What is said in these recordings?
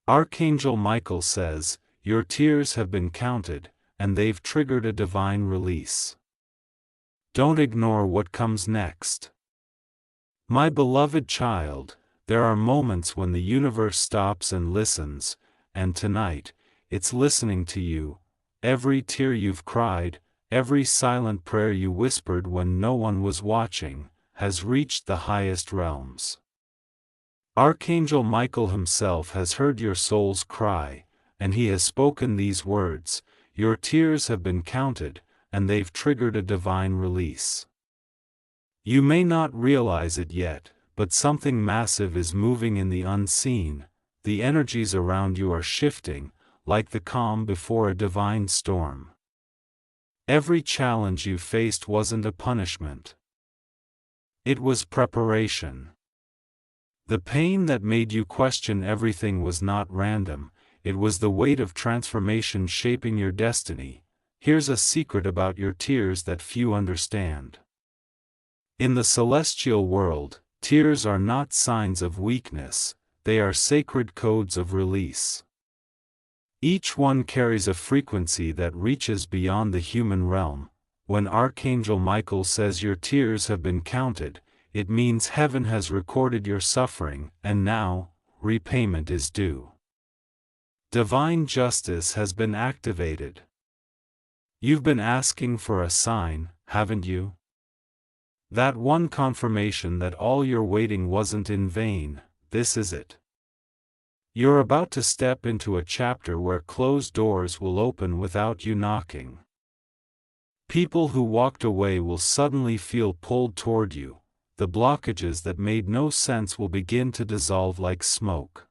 Archangel Michael says, your tears have been counted, and they've triggered a divine release. Don't ignore what comes next. My beloved child, there are moments when the universe stops and listens, and tonight, it's listening to you. Every tear you've cried, every silent prayer you whispered when no one was watching, has reached the highest realms. Archangel Michael himself has heard your soul's cry, and he has spoken these words, your tears have been counted, and they've triggered a divine release. You may not realize it yet, but something massive is moving in the unseen. The energies around you are shifting, like the calm before a divine storm. Every challenge you faced wasn't a punishment. It was preparation. The pain that made you question everything was not random, it was the weight of transformation shaping your destiny. Here's a secret about your tears that few understand. In the celestial world, tears are not signs of weakness, they are sacred codes of release. Each one carries a frequency that reaches beyond the human realm. When Archangel Michael says your tears have been counted, it means heaven has recorded your suffering, and now, repayment is due. Divine justice has been activated. You've been asking for a sign, haven't you? That one confirmation that all your waiting wasn't in vain. This is it. You're about to step into a chapter where closed doors will open without you knocking. People who walked away will suddenly feel pulled toward you. The blockages that made no sense will begin to dissolve like smoke.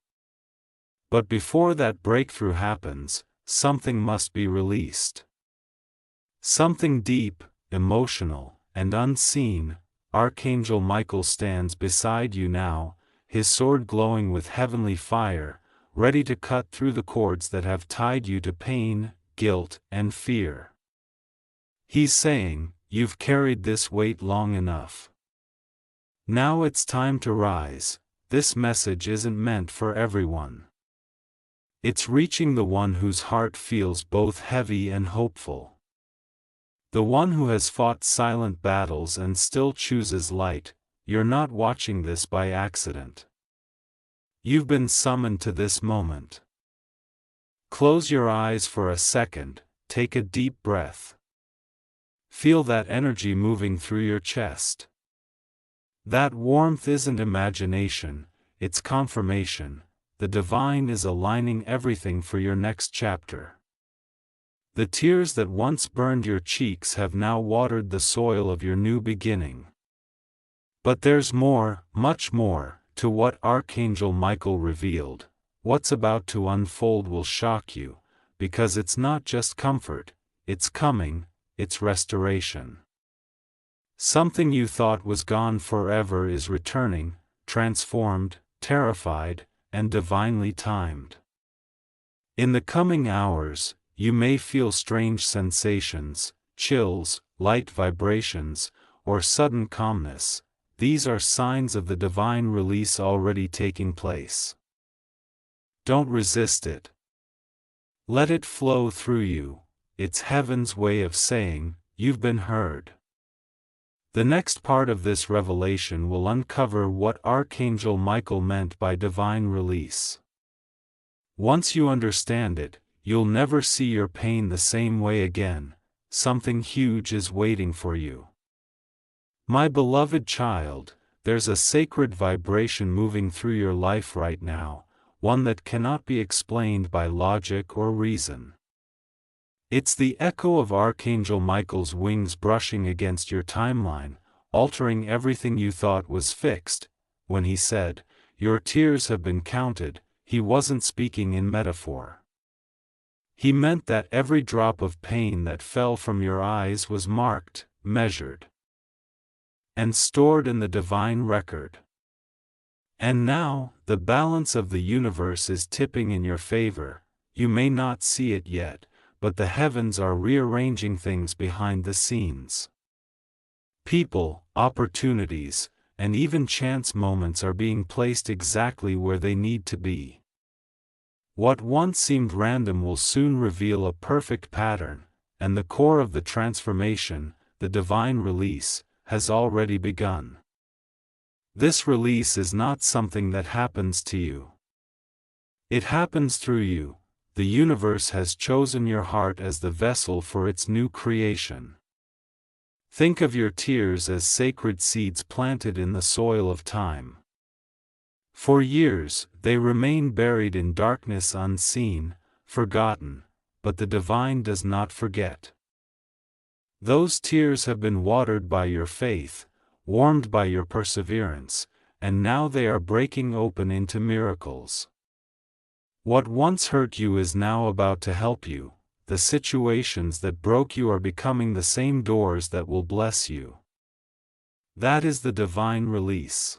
But before that breakthrough happens, something must be released. Something deep, emotional, and unseen. Archangel Michael stands beside you now, his sword glowing with heavenly fire, ready to cut through the cords that have tied you to pain, guilt, and fear. He's saying, you've carried this weight long enough. Now it's time to rise. This message isn't meant for everyone. It's reaching the one whose heart feels both heavy and hopeful. The one who has fought silent battles and still chooses light. You're not watching this by accident. You've been summoned to this moment. Close your eyes for a second, take a deep breath. Feel that energy moving through your chest. That warmth isn't imagination, it's confirmation. The divine is aligning everything for your next chapter. The tears that once burned your cheeks have now watered the soil of your new beginning. But there's more, much more, to what Archangel Michael revealed. What's about to unfold will shock you, because it's not just comfort, it's coming, it's restoration. Something you thought was gone forever is returning, transformed, terrified, and divinely timed. In the coming hours, you may feel strange sensations, chills, light vibrations, or sudden calmness. These are signs of the divine release already taking place. Don't resist it. Let it flow through you. It's heaven's way of saying, you've been heard. The next part of this revelation will uncover what Archangel Michael meant by divine release. Once you understand it, you'll never see your pain the same way again. Something huge is waiting for you. My beloved child, there's a sacred vibration moving through your life right now, one that cannot be explained by logic or reason. It's the echo of Archangel Michael's wings brushing against your timeline, altering everything you thought was fixed. When he said, your tears have been counted, he wasn't speaking in metaphor. He meant that every drop of pain that fell from your eyes was marked, measured, and stored in the divine record. And now, the balance of the universe is tipping in your favor. You may not see it yet, but the heavens are rearranging things behind the scenes. People, opportunities, and even chance moments are being placed exactly where they need to be. What once seemed random will soon reveal a perfect pattern, and the core of the transformation, the divine release, has already begun. This release is not something that happens to you. It happens through you. The universe has chosen your heart as the vessel for its new creation. Think of your tears as sacred seeds planted in the soil of time. For years, they remain buried in darkness, unseen, forgotten, but the divine does not forget. Those tears have been watered by your faith, warmed by your perseverance, and now they are breaking open into miracles. What once hurt you is now about to help you. The situations that broke you are becoming the same doors that will bless you. That is the divine release.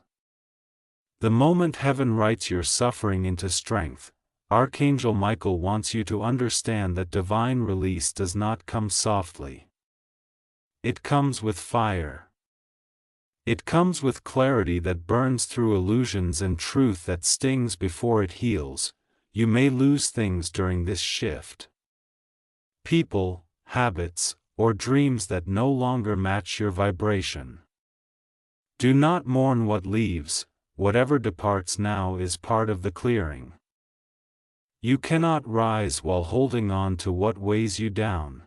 The moment heaven writes your suffering into strength, Archangel Michael wants you to understand that divine release does not come softly. It comes with fire. It comes with clarity that burns through illusions and truth that stings before it heals. You may lose things during this shift. People, habits, or dreams that no longer match your vibration. Do not mourn what leaves. Whatever departs now is part of the clearing. You cannot rise while holding on to what weighs you down.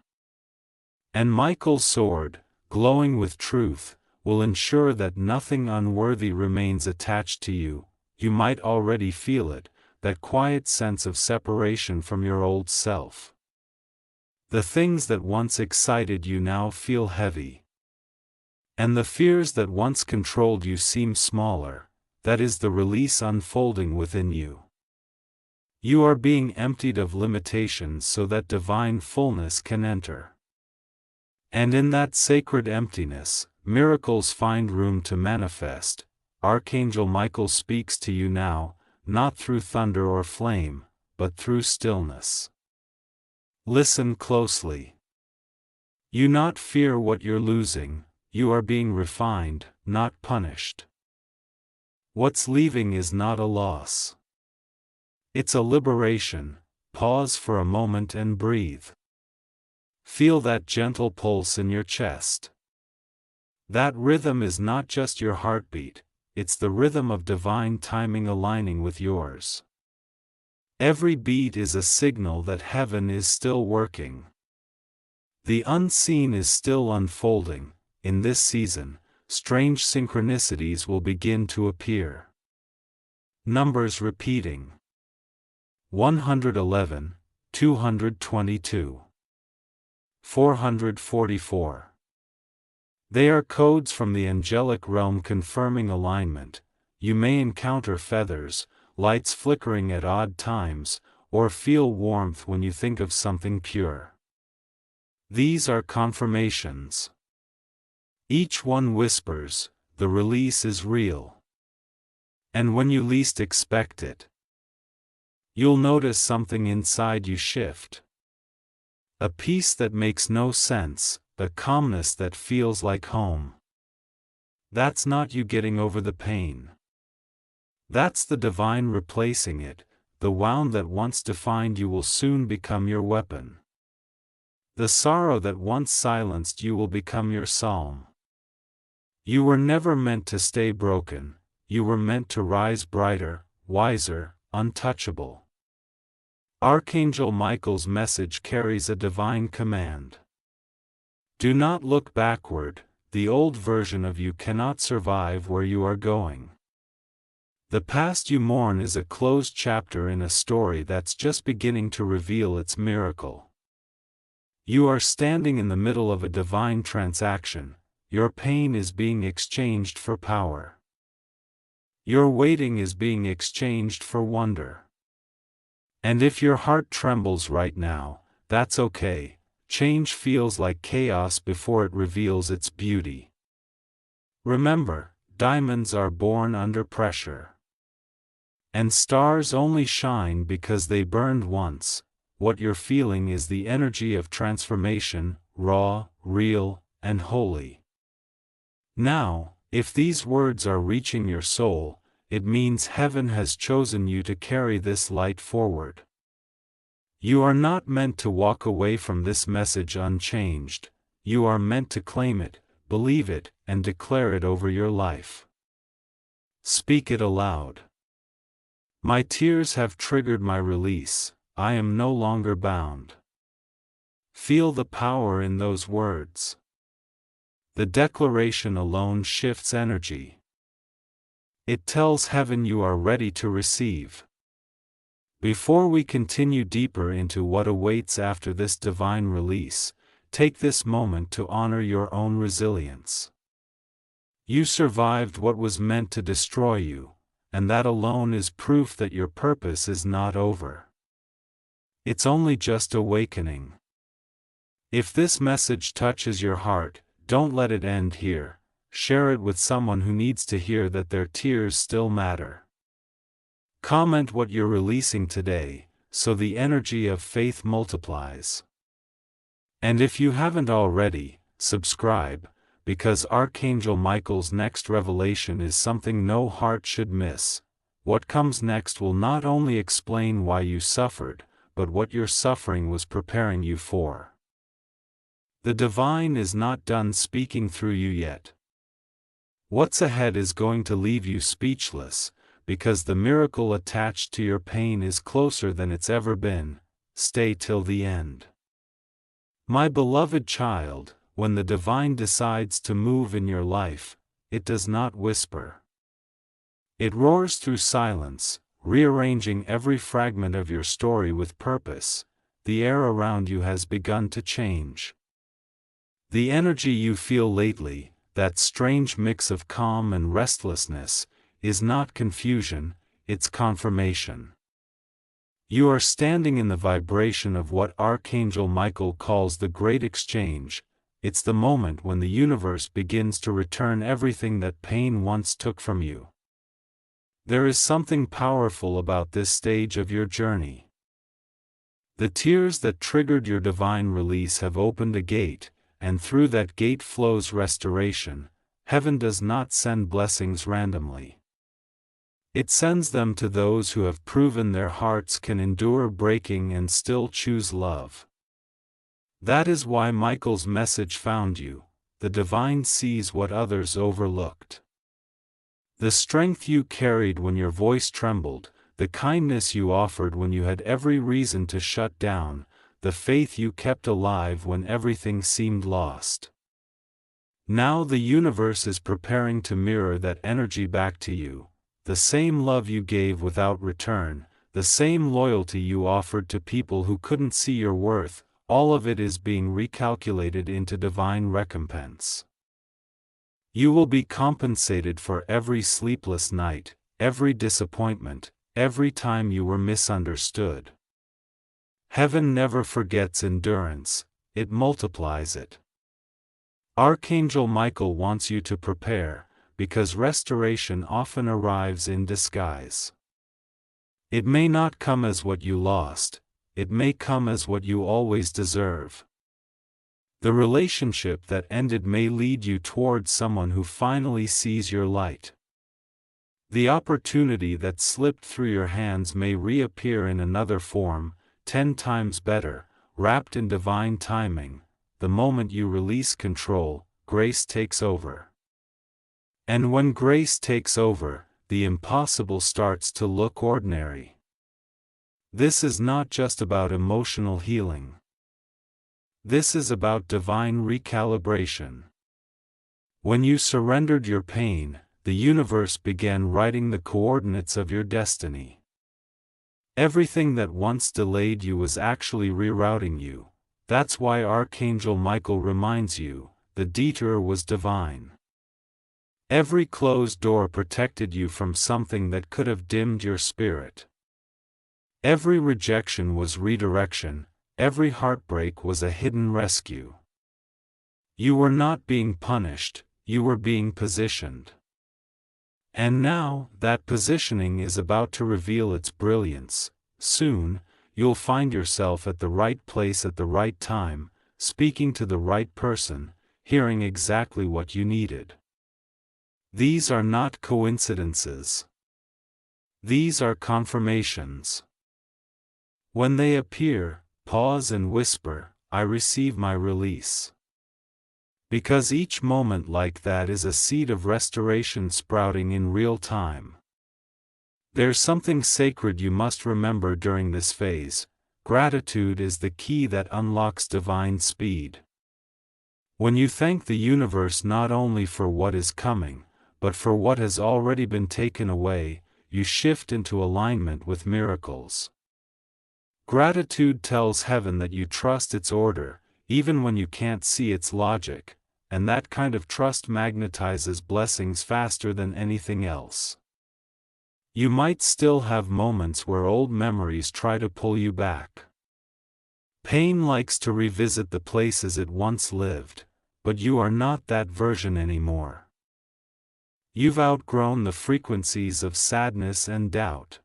And Michael's sword, glowing with truth, will ensure that nothing unworthy remains attached to you. You might already feel it, that quiet sense of separation from your old self. The things that once excited you now feel heavy. And the fears that once controlled you seem smaller. That is the release unfolding within you. You are being emptied of limitations so that divine fullness can enter. And in that sacred emptiness, miracles find room to manifest. Archangel Michael speaks to you now, not through thunder or flame, but through stillness. Listen closely. You not fear what you're losing, you are being refined, not punished. What's leaving is not a loss. It's a liberation. Pause for a moment and breathe. Feel that gentle pulse in your chest. That rhythm is not just your heartbeat, it's the rhythm of divine timing aligning with yours. Every beat is a signal that heaven is still working. The unseen is still unfolding. In this season, strange synchronicities will begin to appear. Numbers repeating. 111, 222. 444. They are codes from the angelic realm confirming alignment. You may encounter feathers, lights flickering at odd times, or feel warmth when you think of something pure. These are confirmations. Each one whispers, the release is real. And when you least expect it, you'll notice something inside you shift. A peace that makes no sense, a calmness that feels like home. That's not you getting over the pain. That's the divine replacing it. The wound that once defined you will soon become your weapon. The sorrow that once silenced you will become your psalm. You were never meant to stay broken, you were meant to rise brighter, wiser, untouchable. Archangel Michael's message carries a divine command. Do not look backward, the old version of you cannot survive where you are going. The past you mourn is a closed chapter in a story that's just beginning to reveal its miracle. You are standing in the middle of a divine transaction. Your pain is being exchanged for power. Your waiting is being exchanged for wonder. And if your heart trembles right now, that's okay. Change feels like chaos before it reveals its beauty. Remember, diamonds are born under pressure. And stars only shine because they burned once. What you're feeling is the energy of transformation, raw, real, and holy. Now, if these words are reaching your soul, it means heaven has chosen you to carry this light forward. You are not meant to walk away from this message unchanged. You are meant to claim it, believe it, and declare it over your life. Speak it aloud. My tears have triggered my release. I am no longer bound. Feel the power in those words. The declaration alone shifts energy. It tells heaven you are ready to receive. Before we continue deeper into what awaits after this divine release, take this moment to honor your own resilience. You survived what was meant to destroy you, and that alone is proof that your purpose is not over. It's only just awakening. If this message touches your heart, don't let it end here. Share it with someone who needs to hear that their tears still matter. Comment what you're releasing today, so the energy of faith multiplies. And if you haven't already, subscribe, because Archangel Michael's next revelation is something no heart should miss. What comes next will not only explain why you suffered, but what your suffering was preparing you for. The divine is not done speaking through you yet. What's ahead is going to leave you speechless, because the miracle attached to your pain is closer than it's ever been. Stay till the end. My beloved child, when the divine decides to move in your life, it does not whisper. It roars through silence, rearranging every fragment of your story with purpose. The air around you has begun to change. The energy you feel lately, that strange mix of calm and restlessness, is not confusion, it's confirmation. You are standing in the vibration of what Archangel Michael calls the Great Exchange. It's the moment when the universe begins to return everything that pain once took from you. There is something powerful about this stage of your journey. The tears that triggered your divine release have opened a gate, and through that gate flows restoration. Heaven does not send blessings randomly. It sends them to those who have proven their hearts can endure breaking and still choose love. That is why Michael's message found you. The divine sees what others overlooked. The strength you carried when your voice trembled, the kindness you offered when you had every reason to shut down, the faith you kept alive when everything seemed lost. Now the universe is preparing to mirror that energy back to you. The same love you gave without return, the same loyalty you offered to people who couldn't see your worth, all of it is being recalculated into divine recompense. You will be compensated for every sleepless night, every disappointment, every time you were misunderstood. Heaven never forgets endurance, it multiplies it. Archangel Michael wants you to prepare, because restoration often arrives in disguise. It may not come as what you lost, it may come as what you always deserve. The relationship that ended may lead you towards someone who finally sees your light. The opportunity that slipped through your hands may reappear in another form, 10 times better, wrapped in divine timing. The moment you release control, grace takes over. And when grace takes over, the impossible starts to look ordinary. This is not just about emotional healing. This is about divine recalibration. When you surrendered your pain, the universe began writing the coordinates of your destiny. Everything that once delayed you was actually rerouting you. That's why Archangel Michael reminds you, the detour was divine. Every closed door protected you from something that could have dimmed your spirit. Every rejection was redirection, every heartbreak was a hidden rescue. You were not being punished, you were being positioned. And now, that positioning is about to reveal its brilliance. Soon, you'll find yourself at the right place at the right time, speaking to the right person, hearing exactly what you needed. These are not coincidences. These are confirmations. When they appear, pause and whisper, "I receive my release." Because each moment like that is a seed of restoration sprouting in real time. There's something sacred you must remember during this phase. Gratitude is the key that unlocks divine speed. When you thank the universe not only for what is coming, but for what has already been taken away, you shift into alignment with miracles. Gratitude tells heaven that you trust its order, even when you can't see its logic, and that kind of trust magnetizes blessings faster than anything else. You might still have moments where old memories try to pull you back. Pain likes to revisit the places it once lived, but you are not that version anymore. You've outgrown the frequencies of sadness and doubt.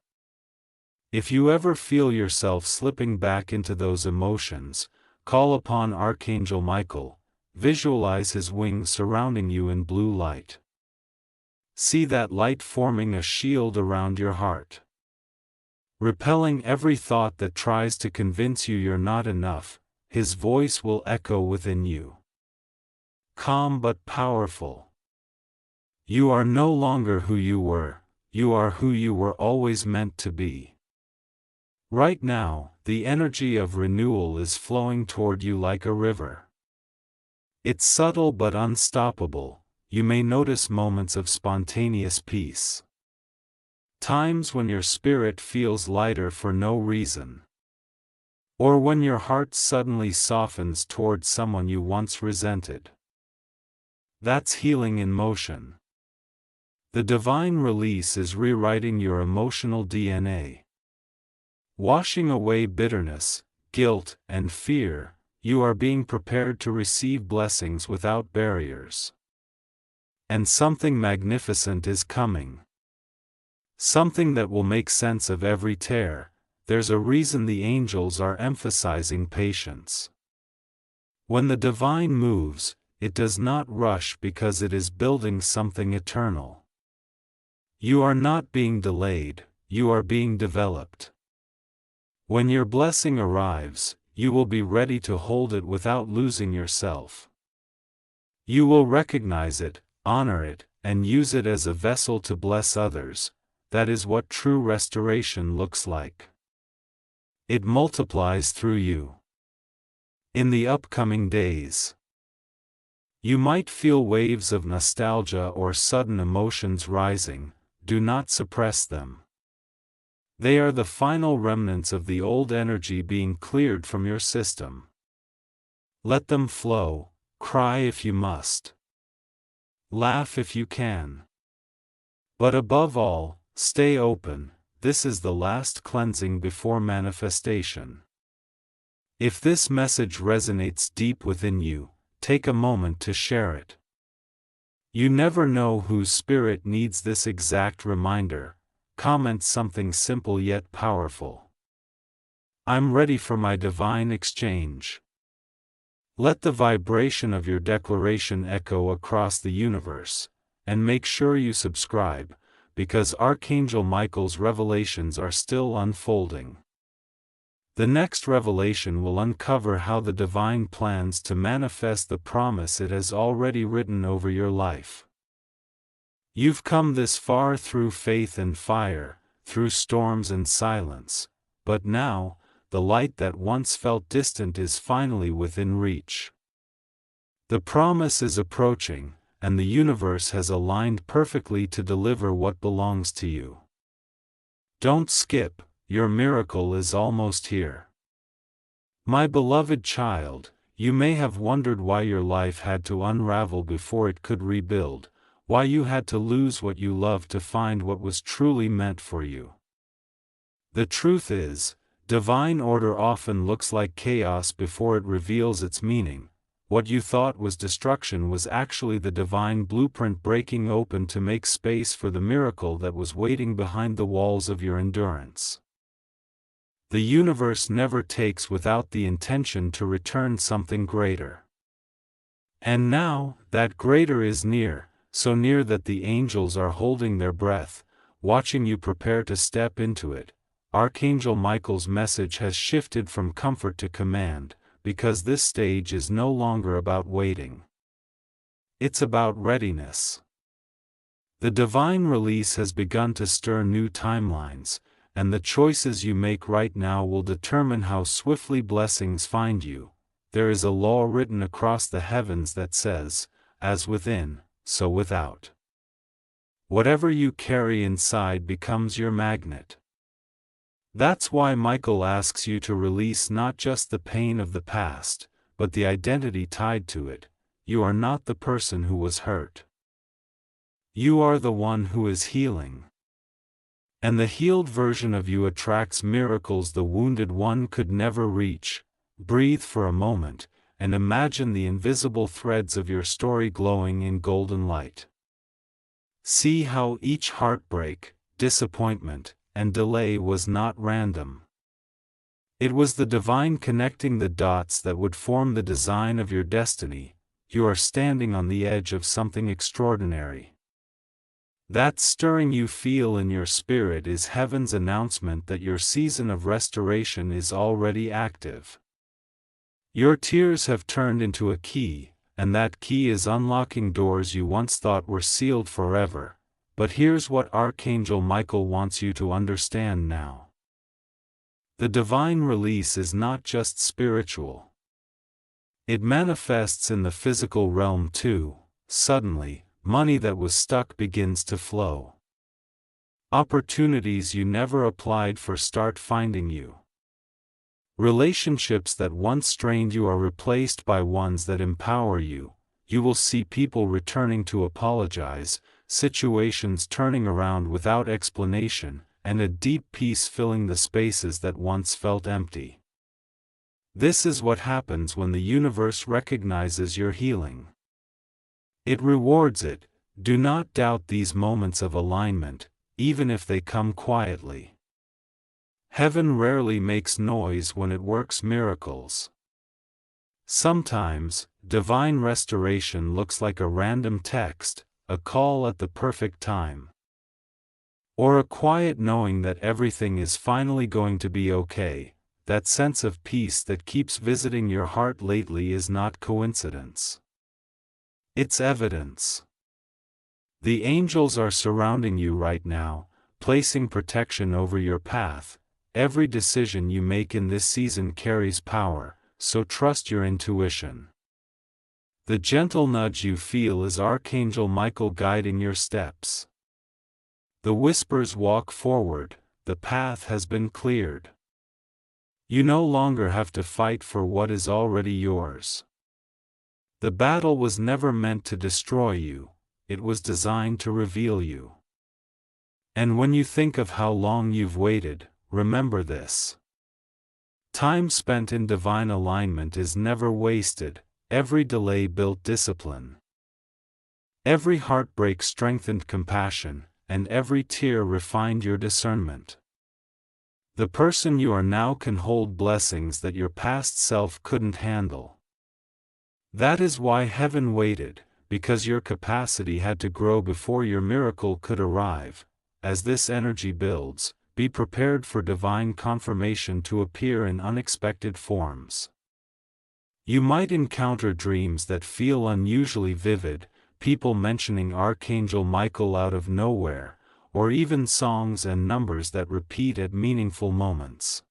If you ever feel yourself slipping back into those emotions, call upon Archangel Michael. Visualize his wings surrounding you in blue light. See that light forming a shield around your heart, repelling every thought that tries to convince you you're not enough. His voice will echo within you, calm but powerful. You are no longer who you were, you are who you were always meant to be. Right now, the energy of renewal is flowing toward you like a river. It's subtle but unstoppable. You may notice moments of spontaneous peace. Times when your spirit feels lighter for no reason. Or when your heart suddenly softens toward someone you once resented. That's healing in motion. The divine release is rewriting your emotional DNA. Washing away bitterness, guilt, and fear. You are being prepared to receive blessings without barriers. And something magnificent is coming. Something that will make sense of every tear. There's a reason the angels are emphasizing patience. When the divine moves, it does not rush because it is building something eternal. You are not being delayed, you are being developed. When your blessing arrives, you will be ready to hold it without losing yourself. You will recognize it, honor it, and use it as a vessel to bless others. That is what true restoration looks like. It multiplies through you. In the upcoming days, you might feel waves of nostalgia or sudden emotions rising. Do not suppress them. They are the final remnants of the old energy being cleared from your system. Let them flow, cry if you must. Laugh if you can. But above all, stay open. This is the last cleansing before manifestation. If this message resonates deep within you, take a moment to share it. You never know whose spirit needs this exact reminder. Comment something simple yet powerful. I'm ready for my divine exchange. Let the vibration of your declaration echo across the universe, and make sure you subscribe, because Archangel Michael's revelations are still unfolding. The next revelation will uncover how the divine plans to manifest the promise it has already written over your life. You've come this far through faith and fire, through storms and silence, but now, the light that once felt distant is finally within reach. The promise is approaching, and the universe has aligned perfectly to deliver what belongs to you. Don't skip, your miracle is almost here. My beloved child, you may have wondered why your life had to unravel before it could rebuild. Why you had to lose what you loved to find what was truly meant for you. The truth is, divine order often looks like chaos before it reveals its meaning. What you thought was destruction was actually the divine blueprint breaking open to make space for the miracle that was waiting behind the walls of your endurance. The universe never takes without the intention to return something greater. And now, that greater is near. So near that the angels are holding their breath, watching you prepare to step into it. Archangel Michael's message has shifted from comfort to command, because this stage is no longer about waiting. It's about readiness. The divine release has begun to stir new timelines, and the choices you make right now will determine how swiftly blessings find you. There is a law written across the heavens that says, as within, so without. Whatever you carry inside becomes your magnet. That's why Michael asks you to release not just the pain of the past, but the identity tied to it. You are not the person who was hurt. You are the one who is healing. And the healed version of you attracts miracles the wounded one could never reach. Breathe for a moment, and imagine the invisible threads of your story glowing in golden light. See how each heartbreak, disappointment, and delay was not random. It was the divine connecting the dots that would form the design of your destiny. You are standing on the edge of something extraordinary. That stirring you feel in your spirit is heaven's announcement that your season of restoration is already active. Your tears have turned into a key, and that key is unlocking doors you once thought were sealed forever. But here's what Archangel Michael wants you to understand now. The divine release is not just spiritual. It manifests in the physical realm too. Suddenly, money that was stuck begins to flow. Opportunities you never applied for start finding you. Relationships that once strained you are replaced by ones that empower you. You will see people returning to apologize, situations turning around without explanation, and a deep peace filling the spaces that once felt empty. This is what happens when the universe recognizes your healing. It rewards it. Do not doubt these moments of alignment, even if they come quietly. Heaven rarely makes noise when it works miracles. Sometimes, divine restoration looks like a random text, a call at the perfect time, or a quiet knowing that everything is finally going to be okay. That sense of peace that keeps visiting your heart lately is not coincidence. It's evidence. The angels are surrounding you right now, placing protection over your path. Every decision you make in this season carries power, so trust your intuition. The gentle nudge you feel is Archangel Michael guiding your steps. The whispers walk forward, the path has been cleared. You no longer have to fight for what is already yours. The battle was never meant to destroy you, it was designed to reveal you. And when you think of how long you've waited, remember this. Time spent in divine alignment is never wasted. Every delay built discipline. Every heartbreak strengthened compassion, and every tear refined your discernment. The person you are now can hold blessings that your past self couldn't handle. That is why heaven waited, because your capacity had to grow before your miracle could arrive. As this energy builds, be prepared for divine confirmation to appear in unexpected forms. You might encounter dreams that feel unusually vivid, people mentioning Archangel Michael out of nowhere, or even songs and numbers that repeat at meaningful moments.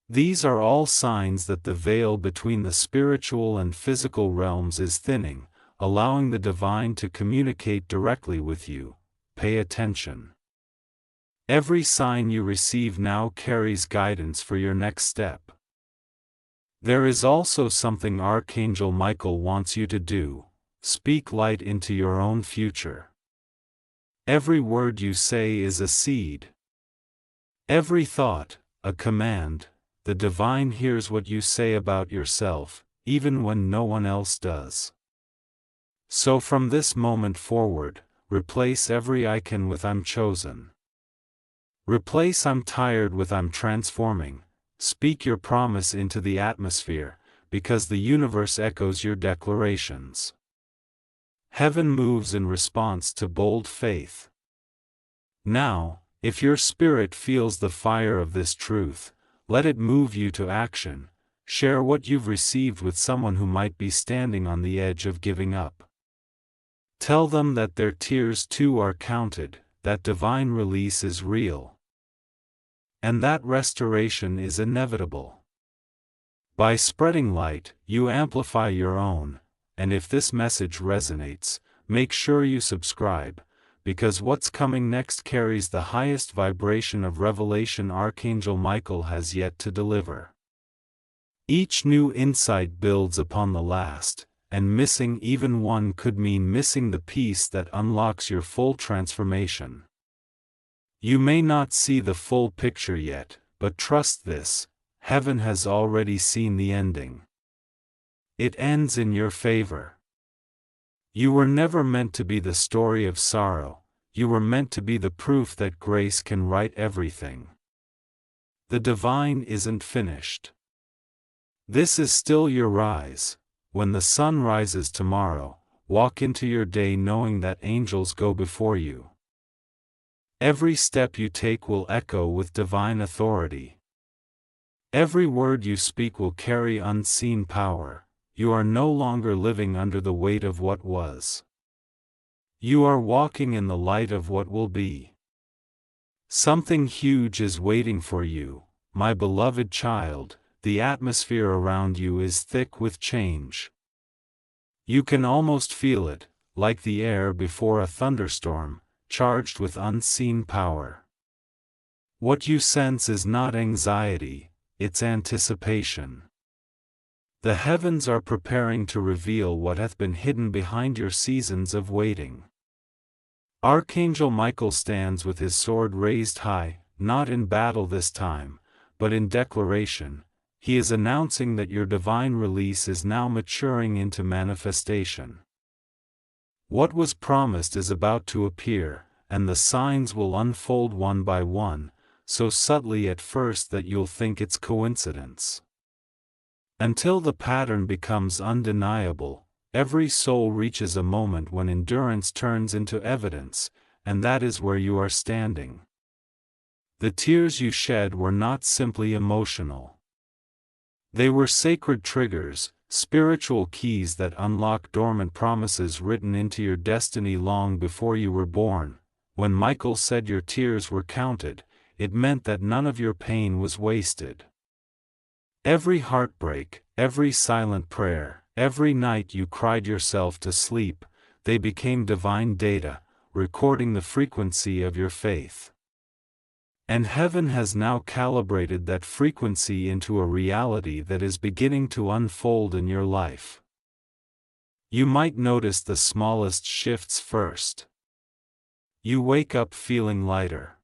These are all signs that the veil between the spiritual and physical realms is thinning, allowing the divine to communicate directly with you. Pay attention. Every sign you receive now carries guidance for your next step. There is also something Archangel Michael wants you to do: speak light into your own future. Every word you say is a seed. Every thought, a command. The divine hears what you say about yourself, even when no one else does. So from this moment forward, replace every I can with I'm chosen. Replace I'm tired with I'm transforming. Speak your promise into the atmosphere, because the universe echoes your declarations. Heaven moves in response to bold faith. Now, If your spirit feels the fire of this truth, let it move you to action. Share what you've received with someone who might be standing on the edge of giving up. Tell them that their tears too are counted, that divine release is real, and that restoration is inevitable. By spreading light, you amplify your own, and if this message resonates, make sure you subscribe, because what's coming next carries the highest vibration of revelation Archangel Michael has yet to deliver. Each new insight builds upon the last, and missing even one could mean missing the piece that unlocks your full transformation. You may not see the full picture yet, but trust this, heaven has already seen the ending. It ends in your favor. You were never meant to be the story of sorrow, you were meant to be the proof that grace can right everything. The divine isn't finished. This is still your rise. When the sun rises tomorrow, walk into your day knowing that angels go before you. Every step you take will echo with divine authority. Every word you speak will carry unseen power. You are no longer living under the weight of what was. You are walking in the light of what will be. Something huge is waiting for you, my beloved child. The atmosphere around you is thick with change. You can almost feel it, like the air before a thunderstorm, charged with unseen power. What you sense is not anxiety, it's anticipation. The heavens are preparing to reveal what hath been hidden behind your seasons of waiting. Archangel Michael stands with his sword raised high, not in battle this time, but in declaration. He is announcing that your divine release is now maturing into manifestation. What was promised is about to appear, and the signs will unfold one by one, so subtly at first that you'll think it's coincidence. Until the pattern becomes undeniable, every soul reaches a moment when endurance turns into evidence, and that is where you are standing. The tears you shed were not simply emotional. They were sacred triggers, spiritual keys that unlock dormant promises written into your destiny long before you were born. When Michael said your tears were counted, it meant that none of your pain was wasted. Every heartbreak, every silent prayer, every night you cried yourself to sleep, they became divine data, recording the frequency of your faith. And heaven has now calibrated that frequency into a reality that is beginning to unfold in your life. You might notice the smallest shifts first. You wake up feeling lighter.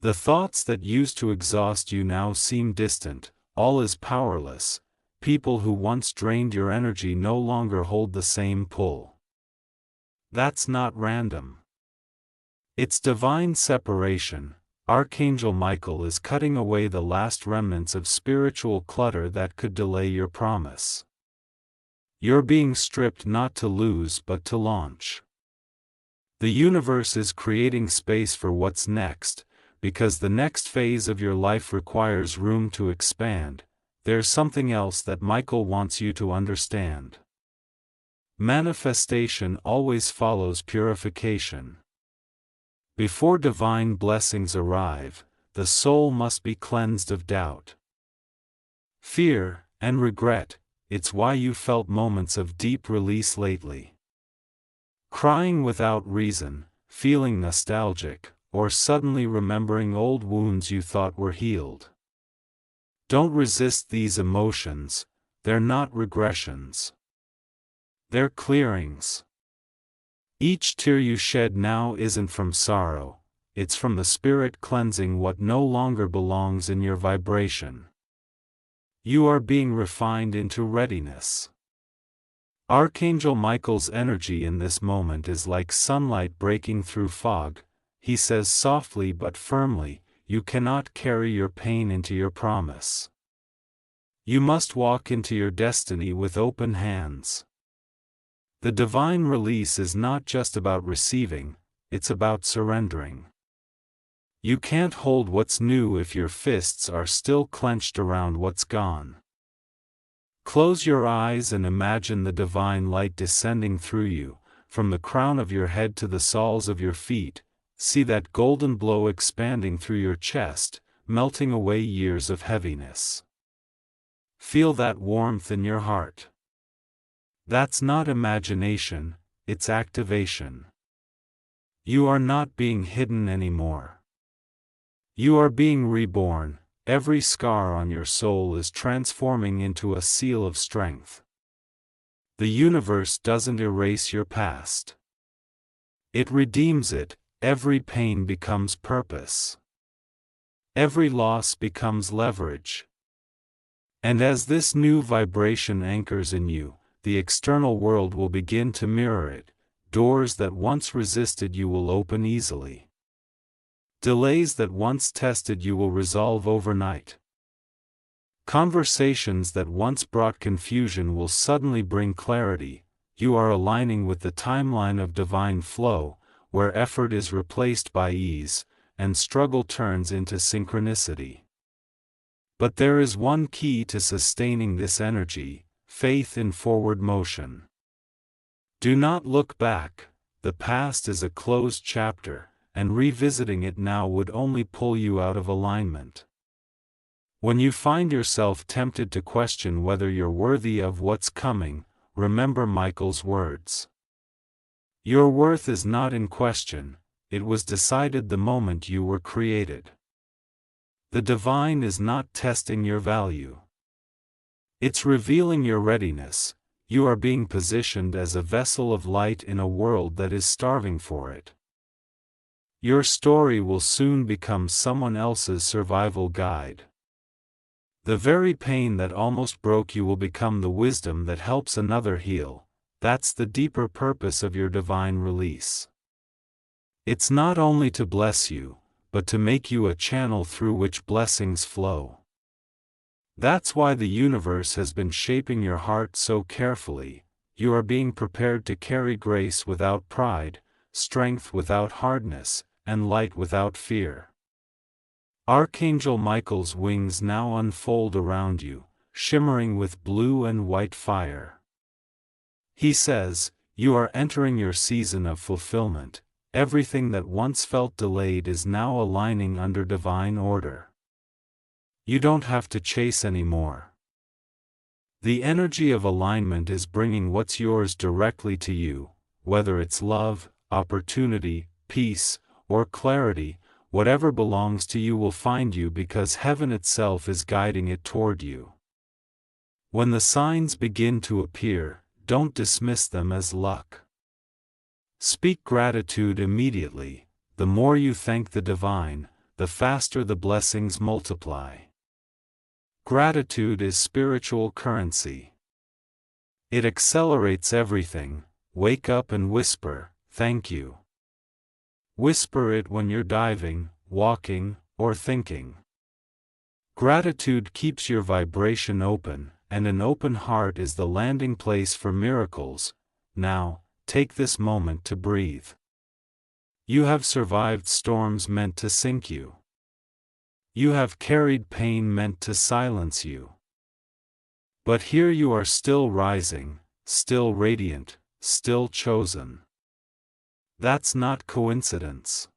The thoughts that used to exhaust you now seem distant, all is powerless. People who once drained your energy no longer hold the same pull. That's not random. It's divine separation. Archangel Michael is cutting away the last remnants of spiritual clutter that could delay your promise. You're being stripped not to lose but to launch. The universe is creating space for what's next, because the next phase of your life requires room to expand. There's something else that Michael wants you to understand. Manifestation always follows purification. Before divine blessings arrive, the soul must be cleansed of doubt, fear, and regret. It's why you felt moments of deep release lately. Crying without reason, feeling nostalgic, or suddenly remembering old wounds you thought were healed. Don't resist these emotions, they're not regressions. They're clearings. Each tear you shed now isn't from sorrow, it's from the Spirit cleansing what no longer belongs in your vibration. You are being refined into readiness. Archangel Michael's energy in this moment is like sunlight breaking through fog. He says softly but firmly, you cannot carry your pain into your promise. You must walk into your destiny with open hands. The divine release is not just about receiving, it's about surrendering. You can't hold what's new if your fists are still clenched around what's gone. Close your eyes and imagine the divine light descending through you, from the crown of your head to the soles of your feet. See that golden glow expanding through your chest, melting away years of heaviness. Feel that warmth in your heart. That's not imagination, it's activation. You are not being hidden anymore. You are being reborn. Every scar on your soul is transforming into a seal of strength. The universe doesn't erase your past. It redeems it. Every pain becomes purpose. Every loss becomes leverage. And as this new vibration anchors in you, the external world will begin to mirror it. Doors that once resisted you will open easily. Delays that once tested you will resolve overnight. Conversations that once brought confusion will suddenly bring clarity. You are aligning with the timeline of divine flow, where effort is replaced by ease, and struggle turns into synchronicity. But there is one key to sustaining this energy: faith in forward motion. Do not look back. The past is a closed chapter, and revisiting it now would only pull you out of alignment. When you find yourself tempted to question whether you're worthy of what's coming, remember Michael's words. Your worth is not in question, it was decided the moment you were created. The divine is not testing your value. It's revealing your readiness. You are being positioned as a vessel of light in a world that is starving for it. Your story will soon become someone else's survival guide. The very pain that almost broke you will become the wisdom that helps another heal. That's the deeper purpose of your divine release. It's not only to bless you, but to make you a channel through which blessings flow. That's why the universe has been shaping your heart so carefully. You are being prepared to carry grace without pride, strength without hardness, and light without fear. Archangel Michael's wings now unfold around you, shimmering with blue and white fire. He says, you are entering your season of fulfillment. Everything that once felt delayed is now aligning under divine order. You don't have to chase anymore. The energy of alignment is bringing what's yours directly to you, whether it's love, opportunity, peace, or clarity. Whatever belongs to you will find you because heaven itself is guiding it toward you. When the signs begin to appear, don't dismiss them as luck. Speak gratitude immediately. The more you thank the divine, the faster the blessings multiply. Gratitude is spiritual currency. It accelerates everything. Wake up and whisper, "Thank you." Whisper it when you're diving, walking, or thinking. Gratitude keeps your vibration open, and an open heart is the landing place for miracles. Now, take this moment to breathe. You have survived storms meant to sink you. You have carried pain meant to silence you. But here you are still rising, still radiant, still chosen. That's not coincidence.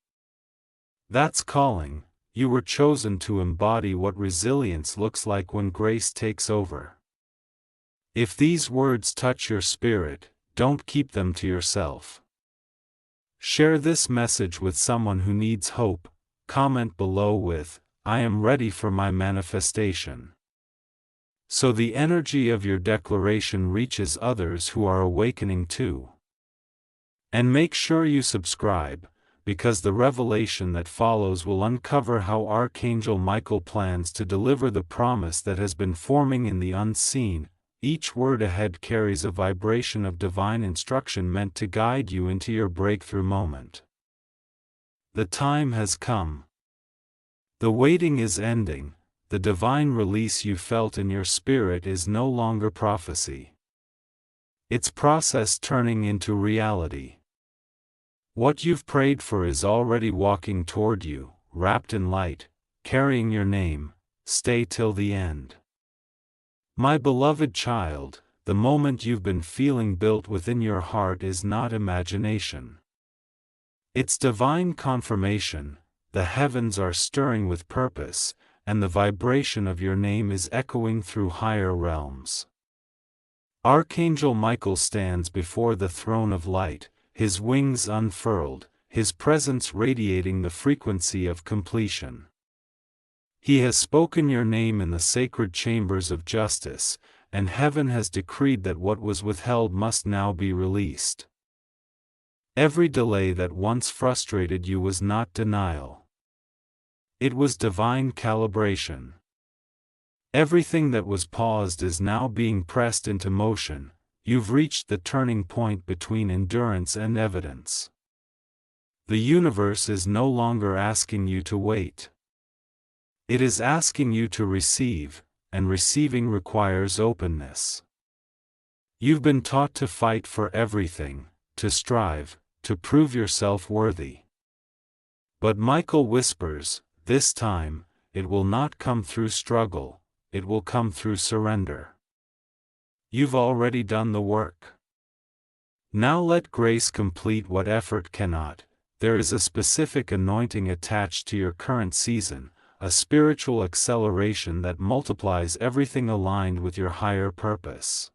That's calling. You were chosen to embody what resilience looks like when grace takes over. If these words touch your spirit, don't keep them to yourself. Share this message with someone who needs hope. Comment below with, "I am ready for my manifestation." So the energy of your declaration reaches others who are awakening too. And make sure you subscribe, because the revelation that follows will uncover how Archangel Michael plans to deliver the promise that has been forming in the unseen. Each word ahead carries a vibration of divine instruction meant to guide you into your breakthrough moment. The time has come. The waiting is ending. The divine release you felt in your spirit is no longer prophecy. It's process turning into reality. What you've prayed for is already walking toward you, wrapped in light, carrying your name, stay till the end. My beloved child, the moment you've been feeling built within your heart is not imagination. It's divine confirmation. The heavens are stirring with purpose, and the vibration of your name is echoing through higher realms. Archangel Michael stands before the throne of light, his wings unfurled, his presence radiating the frequency of completion. He has spoken your name in the sacred chambers of justice, and heaven has decreed that what was withheld must now be released. Every delay that once frustrated you was not denial. It was divine calibration. Everything that was paused is now being pressed into motion. You've reached the turning point between endurance and evidence. The universe is no longer asking you to wait. It is asking you to receive, and receiving requires openness. You've been taught to fight for everything, to strive, to prove yourself worthy. But Michael whispers, this time, it will not come through struggle, it will come through surrender. You've already done the work. Now let grace complete what effort cannot. There is a specific anointing attached to your current season, a spiritual acceleration that multiplies everything aligned with your higher purpose.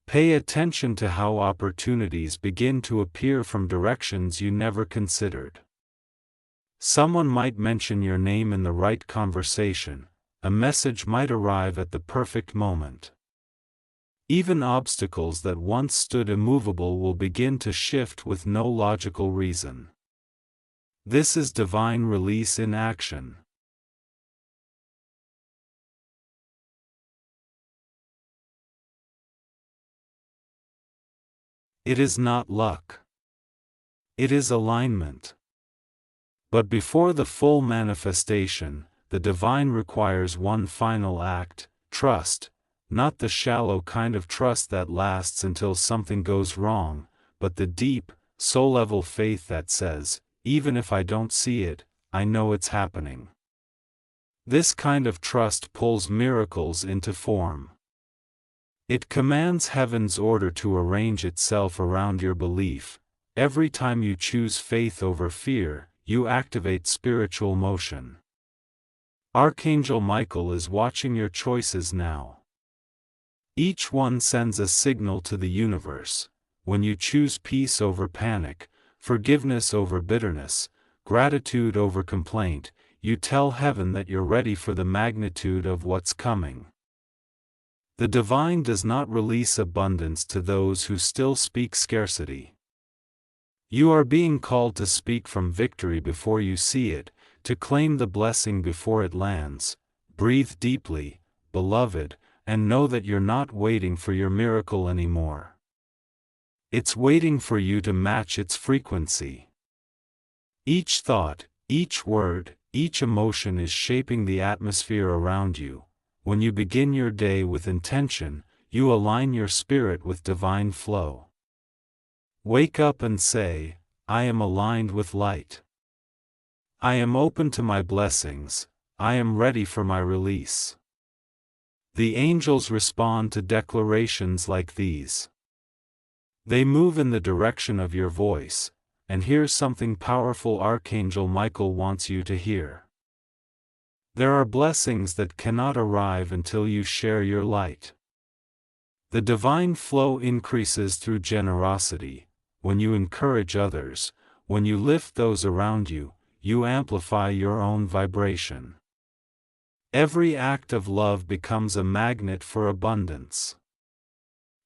Pay attention to how opportunities begin to appear from directions you never considered. Someone might mention your name in the right conversation, a message might arrive at the perfect moment. Even obstacles that once stood immovable will begin to shift with no logical reason. This is divine release in action. It is not luck. It is alignment. But before the full manifestation, the divine requires one final act: trust, not the shallow kind of trust that lasts until something goes wrong, but the deep, soul-level faith that says, even if I don't see it, I know it's happening. This kind of trust pulls miracles into form. It commands heaven's order to arrange itself around your belief. Every time you choose faith over fear, you activate spiritual motion. Archangel Michael is watching your choices now. Each one sends a signal to the universe. When you choose peace over panic, forgiveness over bitterness, gratitude over complaint, you tell heaven that you're ready for the magnitude of what's coming. The divine does not release abundance to those who still speak scarcity. You are being called to speak from victory before you see it, to claim the blessing before it lands. Breathe deeply, beloved, and know that you're not waiting for your miracle anymore. It's waiting for you to match its frequency. Each thought, each word, each emotion is shaping the atmosphere around you. When you begin your day with intention, you align your spirit with divine flow. Wake up and say, I am aligned with light. I am open to my blessings, I am ready for my release. The angels respond to declarations like these. They move in the direction of your voice, and here's something powerful Archangel Michael wants you to hear. There are blessings that cannot arrive until you share your light. The divine flow increases through generosity. When you encourage others, when you lift those around you, you amplify your own vibration. Every act of love becomes a magnet for abundance.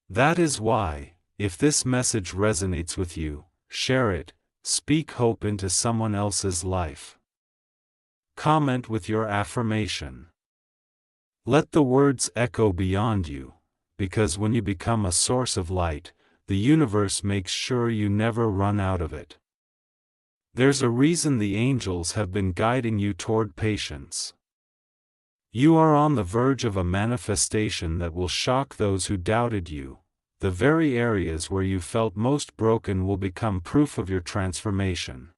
That is why, if this message resonates with you, share it, speak hope into someone else's life. Comment with your affirmation. Let the words echo beyond you, because when you become a source of light, the universe makes sure you never run out of it. There's a reason the angels have been guiding you toward patience. You are on the verge of a manifestation that will shock those who doubted you. The very areas where you felt most broken will become proof of your transformation.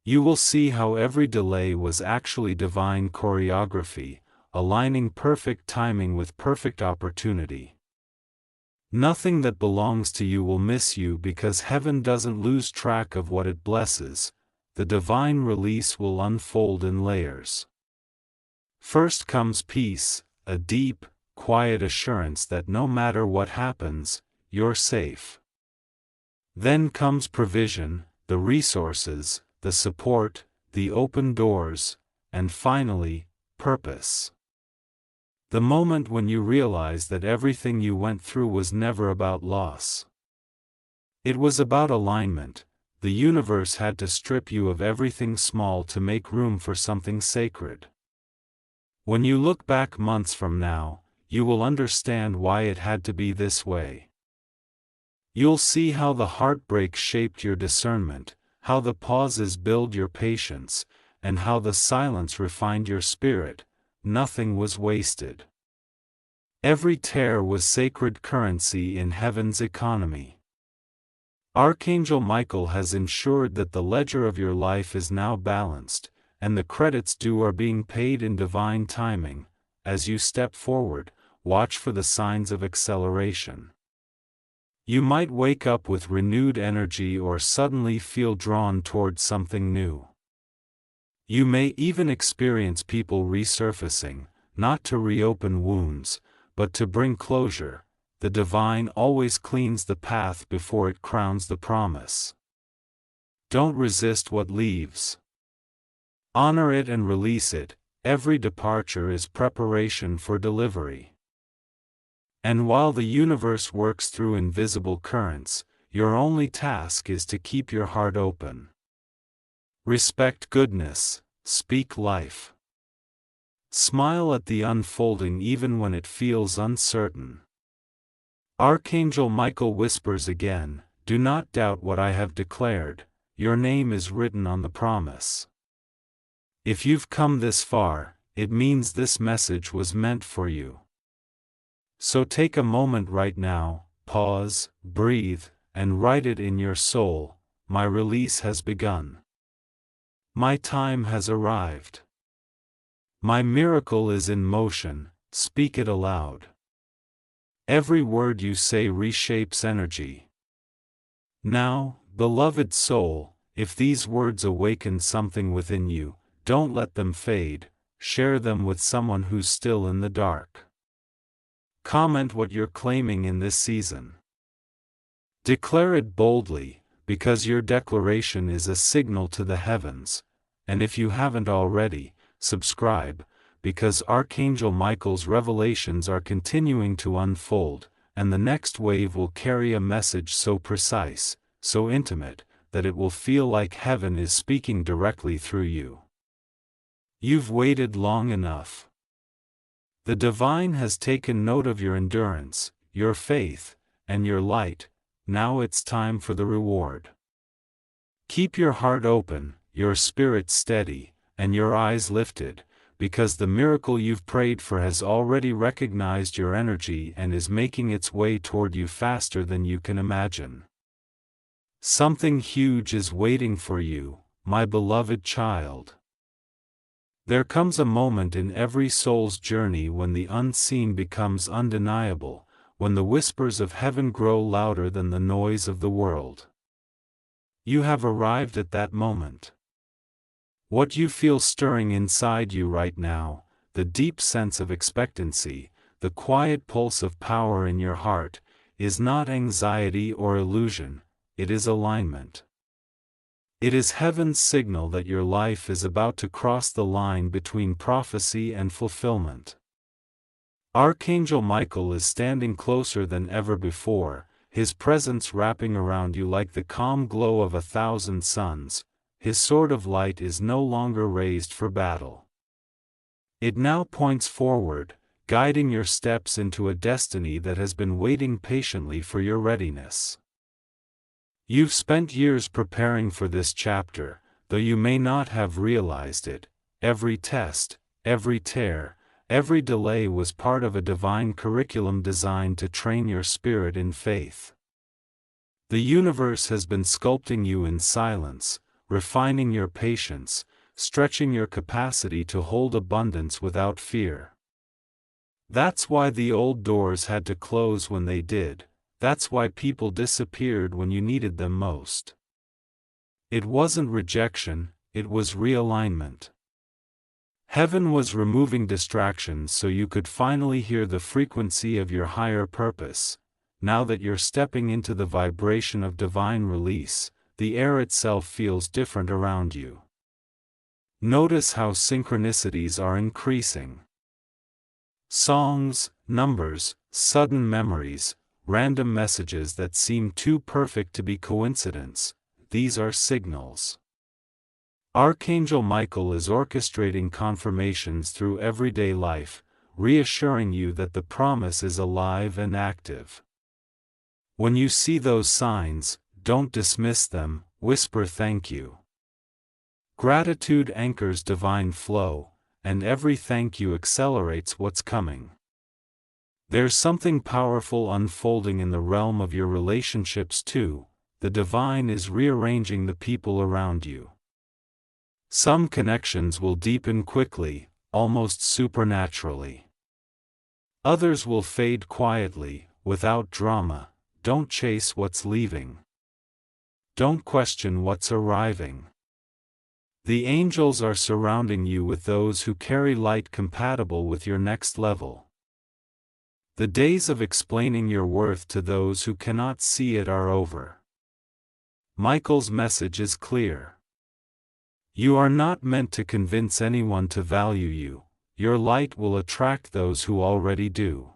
You will see how every delay was actually divine choreography, aligning perfect timing with perfect opportunity. Nothing that belongs to you will miss you because heaven doesn't lose track of what it blesses. The divine release will unfold in layers. First comes peace, a deep, quiet assurance that no matter what happens, you're safe. Then comes provision, the resources, the support, the open doors, and finally, purpose. The moment when you realize that everything you went through was never about loss. It was about alignment. The universe had to strip you of everything small to make room for something sacred. When you look back months from now, you will understand why it had to be this way. You'll see how the heartbreak shaped your discernment, how the pauses build your patience, and how the silence refined your spirit. Nothing was wasted. Every tear was sacred currency in heaven's economy. Archangel Michael has ensured that the ledger of your life is now balanced, and the credits due are being paid in divine timing. As you step forward, watch for the signs of acceleration. You might wake up with renewed energy or suddenly feel drawn towards something new. You may even experience people resurfacing, not to reopen wounds, but to bring closure. The divine always cleans the path before it crowns the promise. Don't resist what leaves. Honor it and release it. Every departure is preparation for delivery. And while the universe works through invisible currents, your only task is to keep your heart open. Respect goodness, speak life. Smile at the unfolding even when it feels uncertain. Archangel Michael whispers again, "Do not doubt what I have declared, your name is written on the promise." If you've come this far, it means this message was meant for you. So take a moment right now, pause, breathe, and write it in your soul. My release has begun. My time has arrived. My miracle is in motion. Speak it aloud. Every word you say reshapes energy. Now, beloved soul, if these words awaken something within you, don't let them fade. Share them with someone who's still in the dark. Comment what you're claiming in this season. Declare it boldly, because your declaration is a signal to the heavens. And if you haven't already, subscribe, because Archangel Michael's revelations are continuing to unfold, and the next wave will carry a message so precise, so intimate, that it will feel like heaven is speaking directly through you. You've waited long enough. The divine has taken note of your endurance, your faith, and your light. Now it's time for the reward. Keep your heart open, your spirit steady, and your eyes lifted, because the miracle you've prayed for has already recognized your energy and is making its way toward you faster than you can imagine. Something huge is waiting for you, my beloved child. There comes a moment in every soul's journey when the unseen becomes undeniable, when the whispers of heaven grow louder than the noise of the world. You have arrived at that moment. What you feel stirring inside you right now, the deep sense of expectancy, the quiet pulse of power in your heart, is not anxiety or illusion, it is alignment. It is heaven's signal that your life is about to cross the line between prophecy and fulfillment. Archangel Michael is standing closer than ever before, his presence wrapping around you like the calm glow of 1,000 suns. His sword of light is no longer raised for battle. It now points forward, guiding your steps into a destiny that has been waiting patiently for your readiness. You've spent years preparing for this chapter, though you may not have realized it. Every test, every tear, every delay was part of a divine curriculum designed to train your spirit in faith. The universe has been sculpting you in silence, refining your patience, stretching your capacity to hold abundance without fear. That's why the old doors had to close when they did. That's why people disappeared when you needed them most. It wasn't rejection, it was realignment. Heaven was removing distractions so you could finally hear the frequency of your higher purpose. Now that you're stepping into the vibration of divine release, the air itself feels different around you. Notice how synchronicities are increasing. Songs, numbers, sudden memories, random messages that seem too perfect to be coincidence, these are signals. Archangel Michael is orchestrating confirmations through everyday life, reassuring you that the promise is alive and active. When you see those signs, don't dismiss them, whisper thank you. Gratitude anchors divine flow, and every thank you accelerates what's coming. There's something powerful unfolding in the realm of your relationships too. The divine is rearranging the people around you. Some connections will deepen quickly, almost supernaturally. Others will fade quietly, without drama. Don't chase what's leaving. Don't question what's arriving. The angels are surrounding you with those who carry light compatible with your next level. The days of explaining your worth to those who cannot see it are over. Michael's message is clear. You are not meant to convince anyone to value you. Your light will attract those who already do.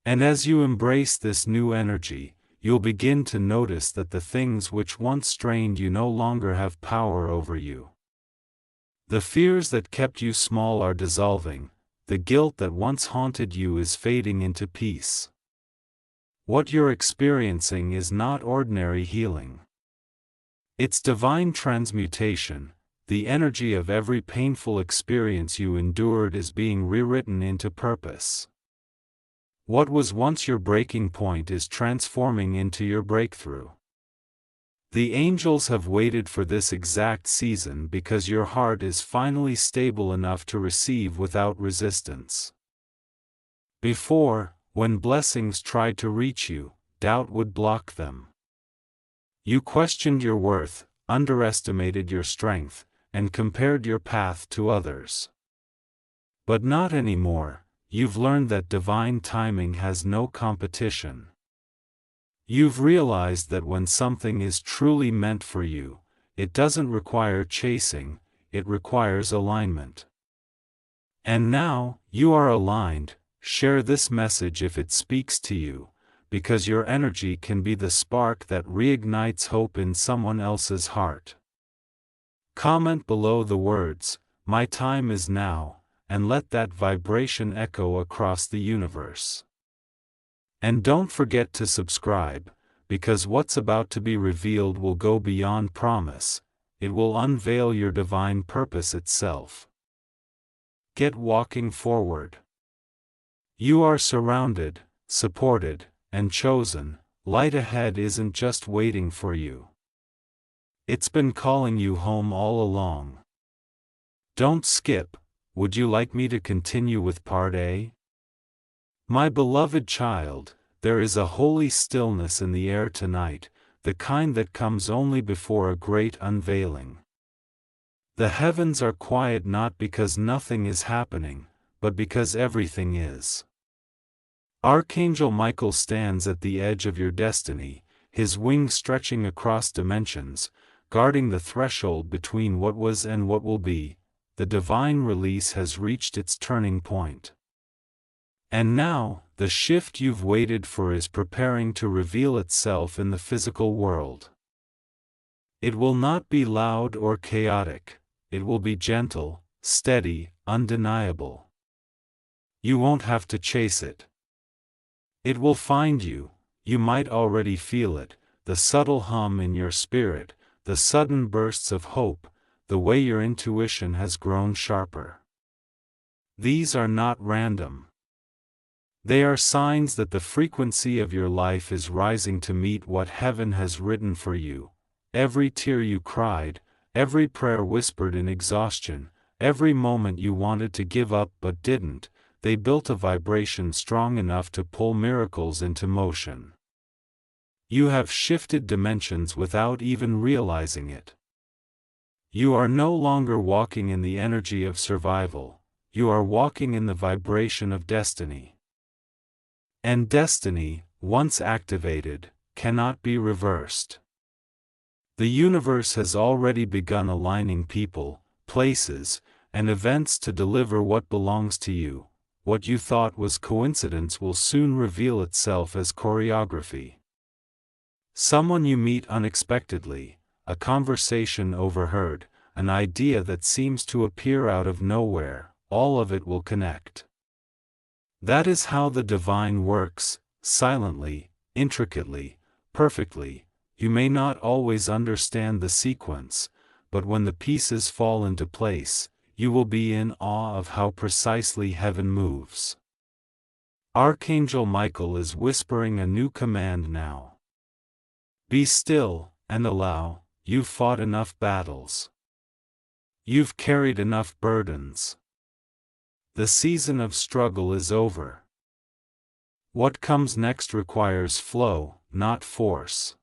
And as you embrace this new energy, you'll begin to notice that the things which once strained you no longer have power over you. The fears that kept you small are dissolving, the guilt that once haunted you is fading into peace. What you're experiencing is not ordinary healing. It's divine transmutation. The energy of every painful experience you endured is being rewritten into purpose. What was once your breaking point is transforming into your breakthrough. The angels have waited for this exact season because your heart is finally stable enough to receive without resistance. Before, when blessings tried to reach you, doubt would block them. You questioned your worth, underestimated your strength, and compared your path to others. But not anymore. You've learned that divine timing has no competition. You've realized that when something is truly meant for you, it doesn't require chasing, it requires alignment. And now, you are aligned. Share this message if it speaks to you, because your energy can be the spark that reignites hope in someone else's heart. Comment below the words, "My time is now," and let that vibration echo across the universe. And don't forget to subscribe, because what's about to be revealed will go beyond promise. It will unveil your divine purpose itself. Get walking forward. You are surrounded, supported, and chosen. Light ahead isn't just waiting for you. It's been calling you home all along. Don't skip. Would you like me to continue with part A? My beloved child, there is a holy stillness in the air tonight, the kind that comes only before a great unveiling. The heavens are quiet not because nothing is happening, but because everything is. Archangel Michael stands at the edge of your destiny, his wings stretching across dimensions, guarding the threshold between what was and what will be. The divine release has reached its turning point. And now, the shift you've waited for is preparing to reveal itself in the physical world. It will not be loud or chaotic, it will be gentle, steady, undeniable. You won't have to chase it. It will find you. You might already feel it, the subtle hum in your spirit, the sudden bursts of hope, the way your intuition has grown sharper. These are not random. They are signs that the frequency of your life is rising to meet what heaven has written for you, every tear you cried, every prayer whispered in exhaustion, every moment you wanted to give up but didn't, they built a vibration strong enough to pull miracles into motion. You have shifted dimensions without even realizing it. You are no longer walking in the energy of survival, you are walking in the vibration of destiny. And destiny, once activated, cannot be reversed. The universe has already begun aligning people, places, and events to deliver what belongs to you. What you thought was coincidence will soon reveal itself as choreography. Someone you meet unexpectedly, a conversation overheard, an idea that seems to appear out of nowhere, all of it will connect. That is how the divine works, silently, intricately, perfectly. You may not always understand the sequence, but when the pieces fall into place, you will be in awe of how precisely heaven moves. Archangel Michael is whispering a new command now. Be still, and allow. You've fought enough battles. You've carried enough burdens. The season of struggle is over. What comes next requires flow, not force.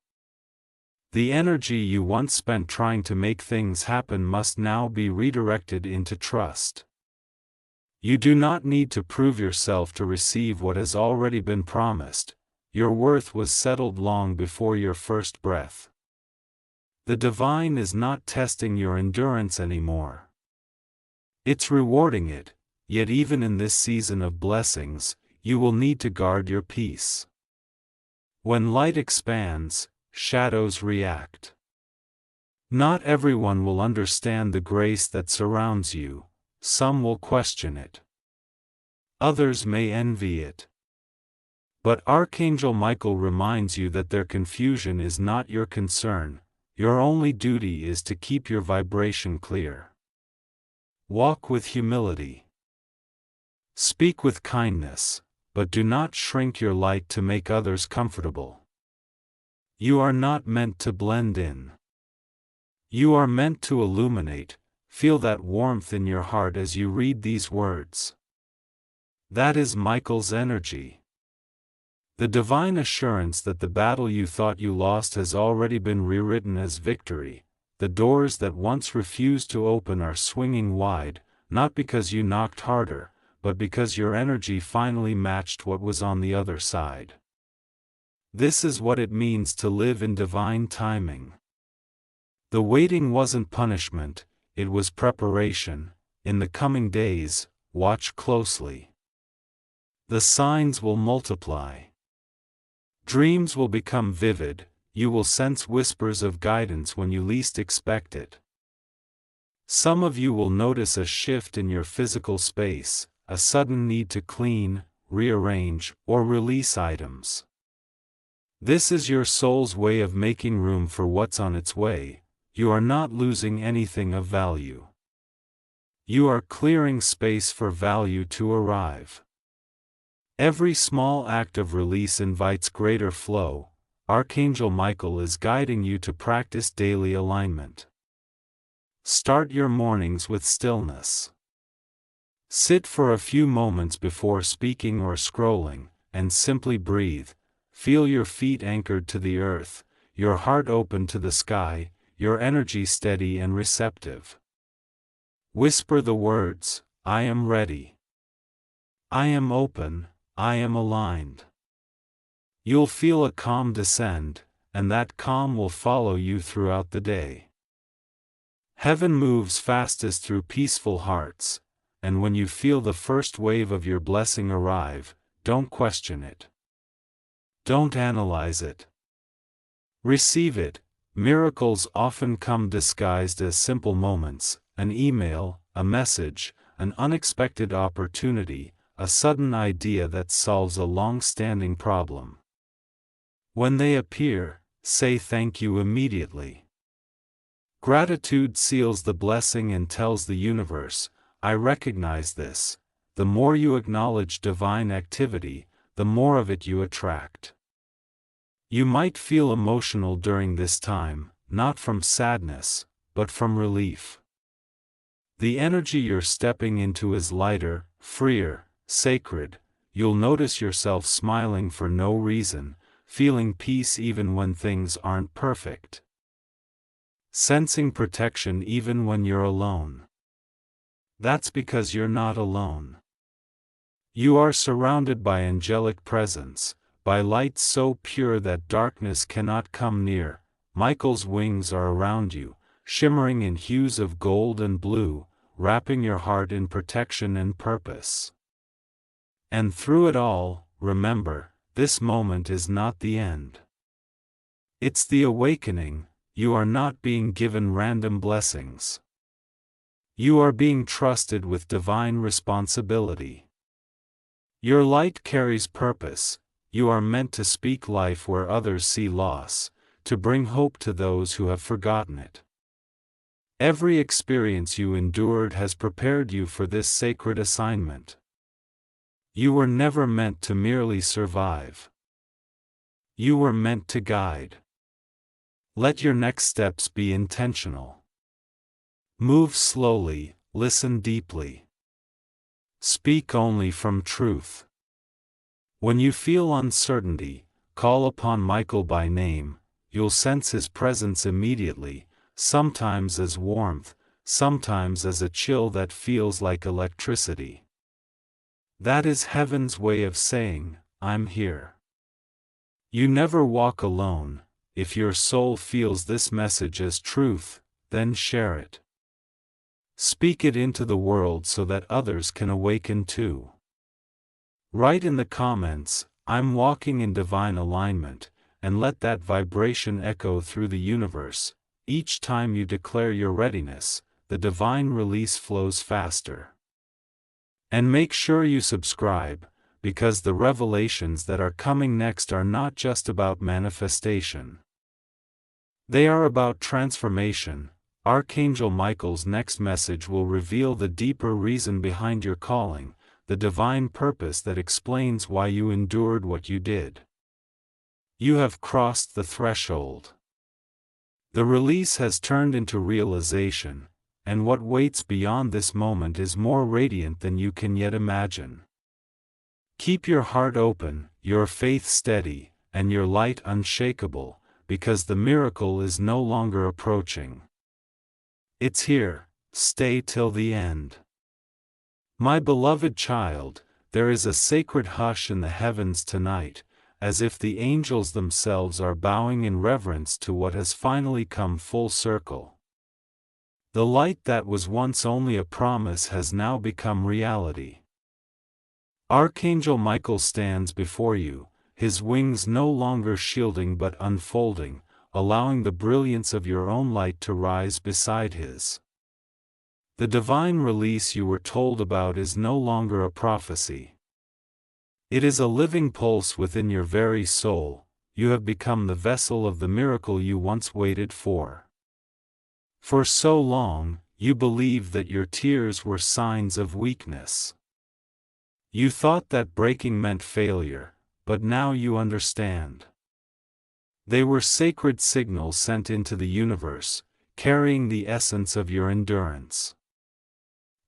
The energy you once spent trying to make things happen must now be redirected into trust. You do not need to prove yourself to receive what has already been promised. Your worth was settled long before your first breath. The divine is not testing your endurance anymore. It's rewarding it, yet even in this season of blessings, you will need to guard your peace. When light expands, shadows react. Not everyone will understand the grace that surrounds you, some will question it. Others may envy it. But Archangel Michael reminds you that their confusion is not your concern, your only duty is to keep your vibration clear. Walk with humility. Speak with kindness, but do not shrink your light to make others comfortable. You are not meant to blend in. You are meant to illuminate. Feel that warmth in your heart as you read these words. That is Michael's energy. The divine assurance that the battle you thought you lost has already been rewritten as victory. The doors that once refused to open are swinging wide, not because you knocked harder, but because your energy finally matched what was on the other side. This is what it means to live in divine timing. The waiting wasn't punishment, it was preparation. In the coming days, watch closely. The signs will multiply. Dreams will become vivid, you will sense whispers of guidance when you least expect it. Some of you will notice a shift in your physical space, a sudden need to clean, rearrange, or release items. This is your soul's way of making room for what's on its way. You are not losing anything of value. You are clearing space for value to arrive. Every small act of release invites greater flow. Archangel Michael is guiding you to practice daily alignment. Start your mornings with stillness. Sit for a few moments before speaking or scrolling, and simply breathe. Feel your feet anchored to the earth, your heart open to the sky, your energy steady and receptive. Whisper the words, I am ready. I am open, I am aligned. You'll feel a calm descend, and that calm will follow you throughout the day. Heaven moves fastest through peaceful hearts, and when you feel the first wave of your blessing arrive, don't question it. Don't analyze it. Receive it. Miracles often come disguised as simple moments, an email, a message, an unexpected opportunity, a sudden idea that solves a long-standing problem. When they appear, say thank you immediately. Gratitude seals the blessing and tells the universe, I recognize this. The more you acknowledge divine activity, the more of it you attract. You might feel emotional during this time, not from sadness, but from relief. The energy you're stepping into is lighter, freer, sacred. You'll notice yourself smiling for no reason, feeling peace even when things aren't perfect. Sensing protection even when you're alone. That's because you're not alone. You are surrounded by angelic presence, by light so pure that darkness cannot come near. Michael's wings are around you, shimmering in hues of gold and blue, wrapping your heart in protection and purpose. And through it all, remember, this moment is not the end. It's the awakening. You are not being given random blessings. You are being trusted with divine responsibility. Your light carries purpose. You are meant to speak life where others see loss, to bring hope to those who have forgotten it. Every experience you endured has prepared you for this sacred assignment. You were never meant to merely survive. You were meant to guide. Let your next steps be intentional. Move slowly, listen deeply. Speak only from truth. When you feel uncertainty, call upon Michael by name. You'll sense his presence immediately, sometimes as warmth, sometimes as a chill that feels like electricity. That is heaven's way of saying, I'm here. You never walk alone. If your soul feels this message as truth, then share it. Speak it into the world so that others can awaken too. Write in the comments, I'm walking in divine alignment, and let that vibration echo through the universe. Each time you declare your readiness, the divine release flows faster. And make sure you subscribe, because the revelations that are coming next are not just about manifestation. They are about transformation. Archangel Michael's next message will reveal the deeper reason behind your calling, the divine purpose that explains why you endured what you did. You have crossed the threshold. The release has turned into realization, and what waits beyond this moment is more radiant than you can yet imagine. Keep your heart open, your faith steady, and your light unshakable, because the miracle is no longer approaching. It's here. Stay till the end. My beloved child, there is a sacred hush in the heavens tonight, as if the angels themselves are bowing in reverence to what has finally come full circle. The light that was once only a promise has now become reality. Archangel Michael stands before you, his wings no longer shielding but unfolding, allowing the brilliance of your own light to rise beside his. The divine release you were told about is no longer a prophecy. It is a living pulse within your very soul. You have become the vessel of the miracle you once waited for. For so long, you believed that your tears were signs of weakness. You thought that breaking meant failure, but now you understand. They were sacred signals sent into the universe, carrying the essence of your endurance.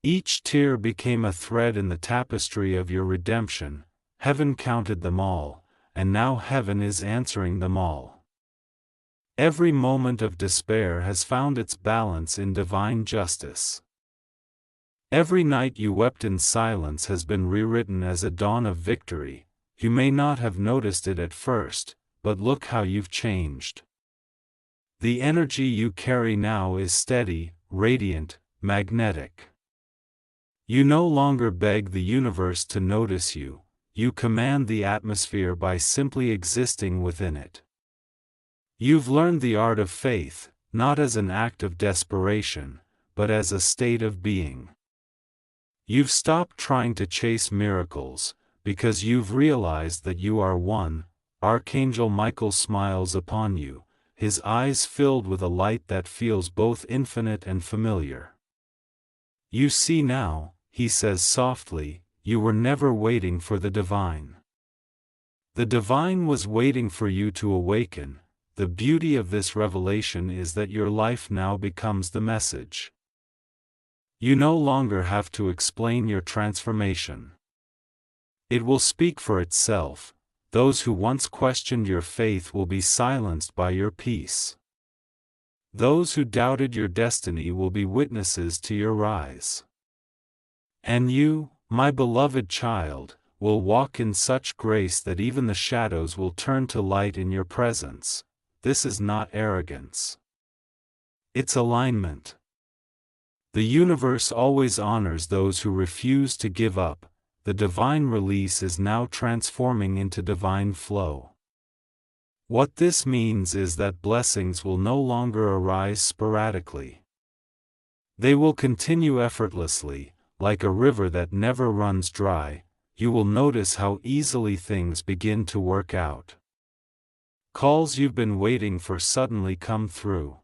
Each tear became a thread in the tapestry of your redemption. Heaven counted them all, and now heaven is answering them all. Every moment of despair has found its balance in divine justice. Every night you wept in silence has been rewritten as a dawn of victory. You may not have noticed it at first, but look how you've changed. The energy you carry now is steady, radiant, magnetic. You no longer beg the universe to notice you. You command the atmosphere by simply existing within it. You've learned the art of faith, not as an act of desperation, but as a state of being. You've stopped trying to chase miracles, because you've realized that you are one. Archangel Michael smiles upon you, his eyes filled with a light that feels both infinite and familiar. You see now, he says softly, you were never waiting for the divine. The divine was waiting for you to awaken, the beauty of this revelation is that your life now becomes the message. You no longer have to explain your transformation. It will speak for itself. Those who once questioned your faith will be silenced by your peace. Those who doubted your destiny will be witnesses to your rise. And you, my beloved child, will walk in such grace that even the shadows will turn to light in your presence. This is not arrogance. It's alignment. The universe always honors those who refuse to give up. The divine release is now transforming into divine flow. What this means is that blessings will no longer arise sporadically. They will continue effortlessly, like a river that never runs dry. You will notice how easily things begin to work out. Calls you've been waiting for suddenly come through.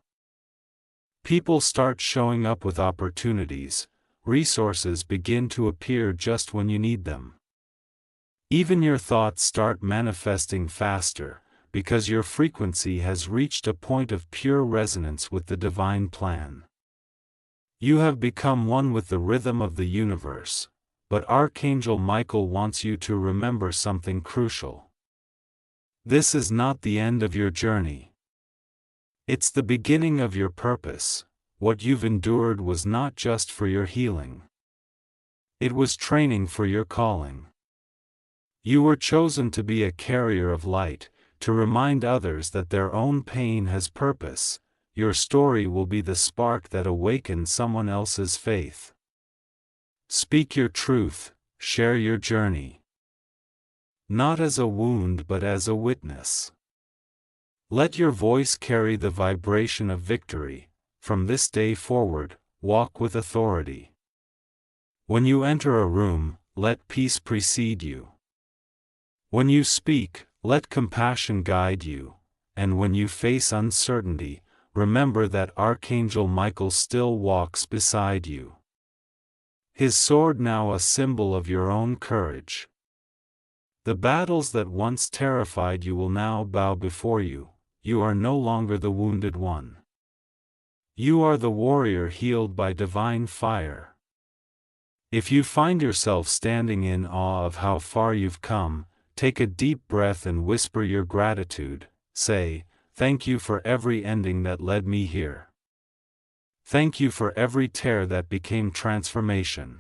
People start showing up with opportunities. Resources begin to appear just when you need them. Even your thoughts start manifesting faster, because your frequency has reached a point of pure resonance with the divine plan. You have become one with the rhythm of the universe, but Archangel Michael wants you to remember something crucial. This is not the end of your journey. It's the beginning of your purpose. What you've endured was not just for your healing. It was training for your calling. You were chosen to be a carrier of light, to remind others that their own pain has purpose. Your story will be the spark that awakens someone else's faith. Speak your truth, share your journey. Not as a wound but as a witness. Let your voice carry the vibration of victory. From this day forward, walk with authority. When you enter a room, let peace precede you. When you speak, let compassion guide you, and when you face uncertainty, remember that Archangel Michael still walks beside you. His sword now a symbol of your own courage. The battles that once terrified you will now bow before you. You are no longer the wounded one. You are the warrior healed by divine fire. If you find yourself standing in awe of how far you've come, take a deep breath and whisper your gratitude. Say, "Thank you for every ending that led me here. Thank you for every tear that became transformation.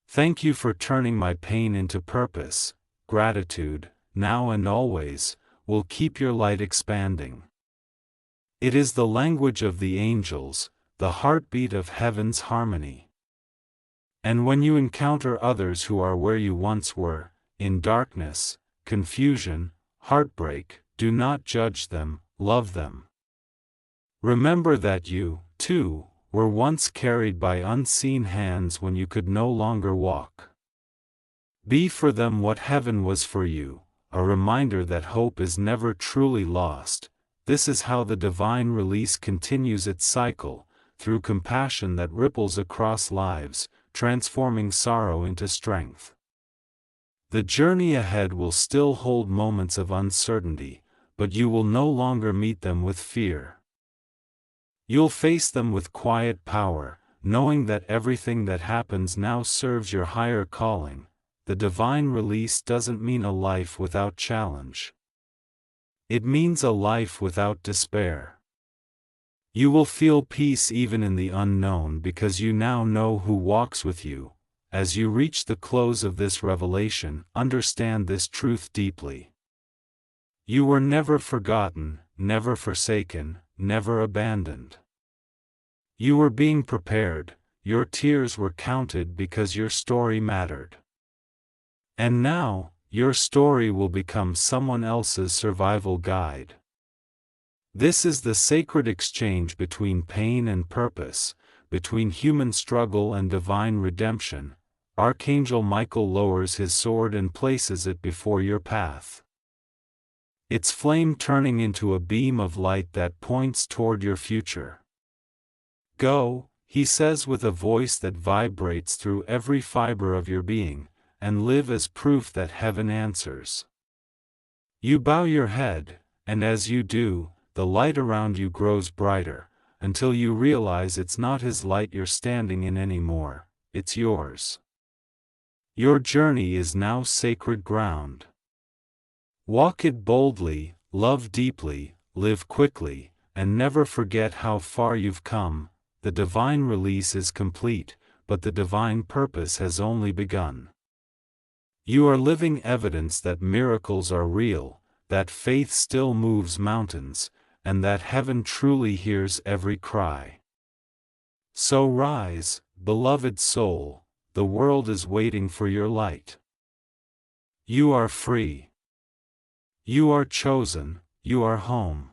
Thank you for turning my pain into purpose." Gratitude, now and always, will keep your light expanding. It is the language of the angels, the heartbeat of heaven's harmony. And when you encounter others who are where you once were, in darkness, confusion, heartbreak, do not judge them, love them. Remember that you, too, were once carried by unseen hands when you could no longer walk. Be for them what heaven was for you, a reminder that hope is never truly lost. This is how the divine release continues its cycle, through compassion that ripples across lives, transforming sorrow into strength. The journey ahead will still hold moments of uncertainty, but you will no longer meet them with fear. You'll face them with quiet power, knowing that everything that happens now serves your higher calling. The divine release doesn't mean a life without challenge. It means a life without despair. You will feel peace even in the unknown because you now know who walks with you. As you reach the close of this revelation, understand this truth deeply. You were never forgotten, never forsaken, never abandoned. You were being prepared, your tears were counted because your story mattered. And now, your story will become someone else's survival guide. This is the sacred exchange between pain and purpose, between human struggle and divine redemption. Archangel Michael lowers his sword and places it before your path. Its flame turning into a beam of light that points toward your future. Go, he says with a voice that vibrates through every fiber of your being, and live as proof that heaven answers. You bow your head, And as you do, the light around you grows brighter, until you realize it's not his light you're standing in anymore, it's yours. Your journey is now sacred ground. Walk it boldly, love deeply, live quickly, and never forget how far you've come. The divine release is complete, but the divine purpose has only begun. You are living evidence that miracles are real, that faith still moves mountains, and that heaven truly hears every cry. So rise, beloved soul, the world is waiting for your light. You are free. You are chosen, you are home.